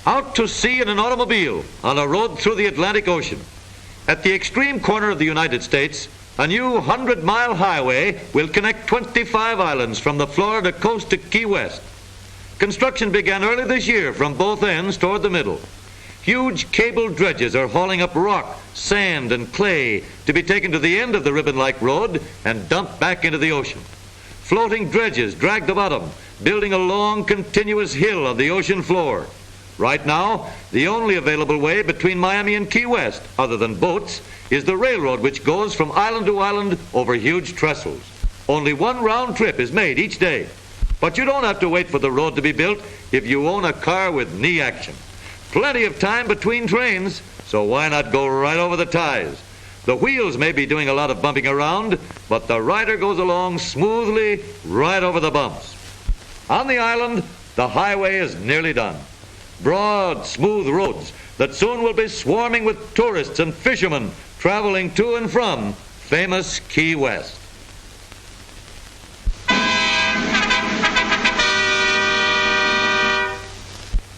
Out to sea in an automobile on a road through the Atlantic Ocean. At the extreme corner of the United States, a new 100-mile highway will connect 25 islands from the Florida coast to Key West. Construction began early this year from both ends toward the middle. Huge cable dredges are hauling up rock, sand, and clay to be taken to the end of the ribbon-like road and dumped back into the ocean. Floating dredges drag the bottom, building a long, continuous hill of the ocean floor. Right now, the only available way between Miami and Key West, other than boats, is the railroad which goes from island to island over huge trestles. Only one round trip is made each day. But you don't have to wait for the road to be built if you own a car with knee action. Plenty of time between trains, so why not go right over the ties? The wheels may be doing a lot of bumping around, but the rider goes along smoothly right over the bumps. On the island, the highway is nearly done. Broad, smooth roads that soon will be swarming with tourists and fishermen traveling to and from famous Key West.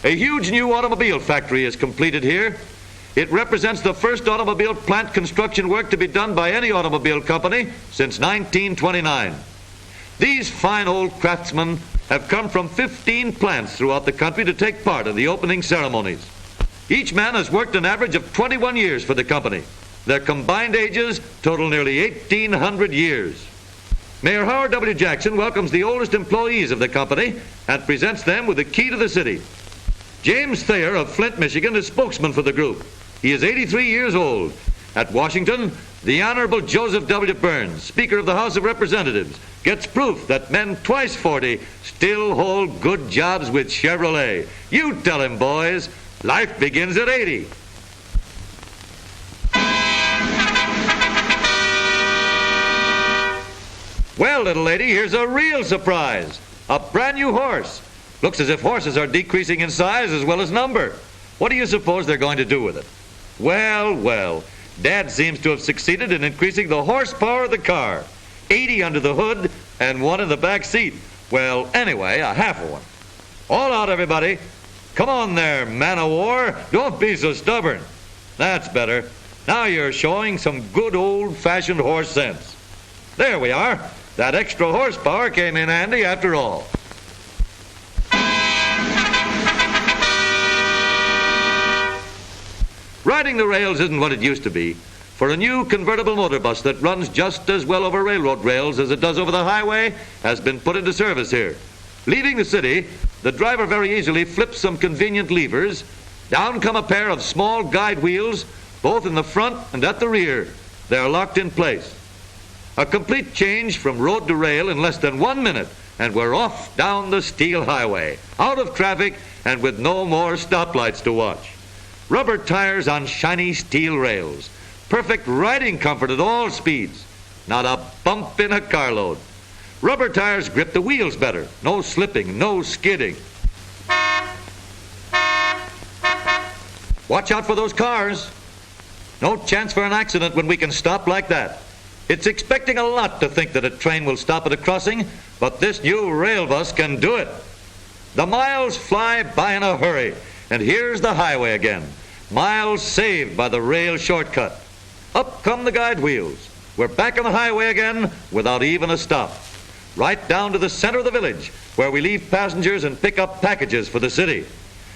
A huge new automobile factory is completed here. It represents the first automobile plant construction work to be done by any automobile company since 1929. These fine old craftsmen have come from 15 plants throughout the country to take part in the opening ceremonies. Each man has worked an average of 21 years for the company. Their combined ages total nearly 1,800 years. Mayor Howard W. Jackson welcomes the oldest employees of the company and presents them with the key to the city. James Thayer of Flint, Michigan is spokesman for the group. He is 83 years old. At Washington, the Honorable Joseph W. Burns, Speaker of the House of Representatives, gets proof that men twice 40 still hold good jobs with Chevrolet. You tell him, boys, life begins at 80. Well, little lady, here's a real surprise. A brand new horse. Looks as if horses are decreasing in size as well as number. What do you suppose they're going to do with it? Well, well, Dad seems to have succeeded in increasing the horsepower of the car. 80 under the hood and 1 in the back seat. Well, anyway, a half of one. All out, everybody. Come on there, man of war. Don't be so stubborn. That's better. Now you're showing some good old-fashioned horse sense. There we are. That extra horsepower came in handy after all. Riding the rails isn't what it used to be. For a new convertible motor bus that runs just as well over railroad rails as it does over the highway has been put into service here. Leaving the city, the driver very easily flips some convenient levers. Down come a pair of small guide wheels, both in the front and at the rear. They are locked in place. A complete change from road to rail in less than 1 minute, and we're off down the steel highway, out of traffic and with no more stoplights to watch. Rubber tires on shiny steel rails. Perfect riding comfort at all speeds. Not a bump in a carload. Rubber tires grip the wheels better. No slipping, no skidding. Watch out for those cars. No chance for an accident when we can stop like that. It's expecting a lot to think that a train will stop at a crossing, but this new rail bus can do it. The miles fly by in a hurry, and here's the highway again. Miles saved by the rail shortcut. Up come the guide wheels. We're back on the highway again without even a stop. Right down to the center of the village, where we leave passengers and pick up packages for the city.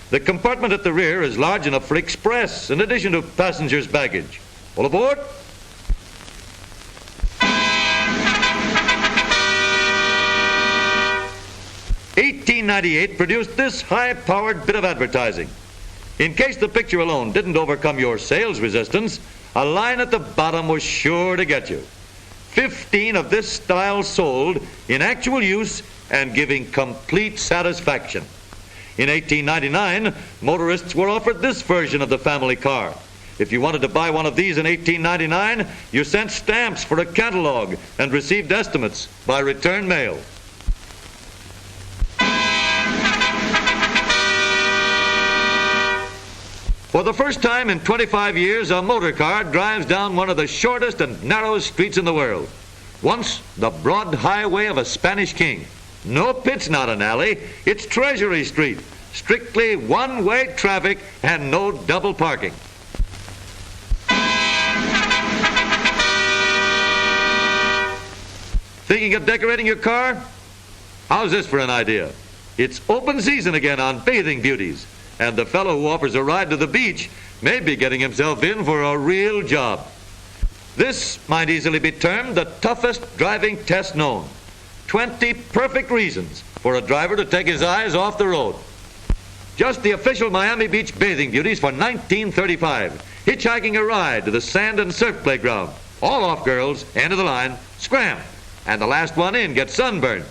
The compartment at the rear is large enough for express, in addition to passengers' baggage. All aboard? "1898 produced this high-powered bit of advertising. In case the picture alone didn't overcome your sales resistance, a line at the bottom was sure to get you. 15 of this style sold in actual use and giving complete satisfaction. In 1899, motorists were offered this version of the family car. If you wanted to buy one of these in 1899, you sent stamps for a catalog and received estimates by return mail. For the first time in 25 years, a motor car drives down one of the shortest and narrowest streets in the world. Once, the broad highway of a Spanish king. Nope, it's not an alley. It's Treasury Street, Strictly one-way traffic and no double parking. Thinking of decorating your car? How's this for an idea? It's open season again on bathing beauties, and the fellow who offers a ride to the beach may be getting himself in for a real job. This might easily be termed the toughest driving test known. 20 perfect reasons for a driver to take his eyes off the road. Just the official Miami Beach bathing beauties for 1935. Hitchhiking a ride to the sand and surf playground. All off, girls, end of the line, scram. And the last one in gets sunburned.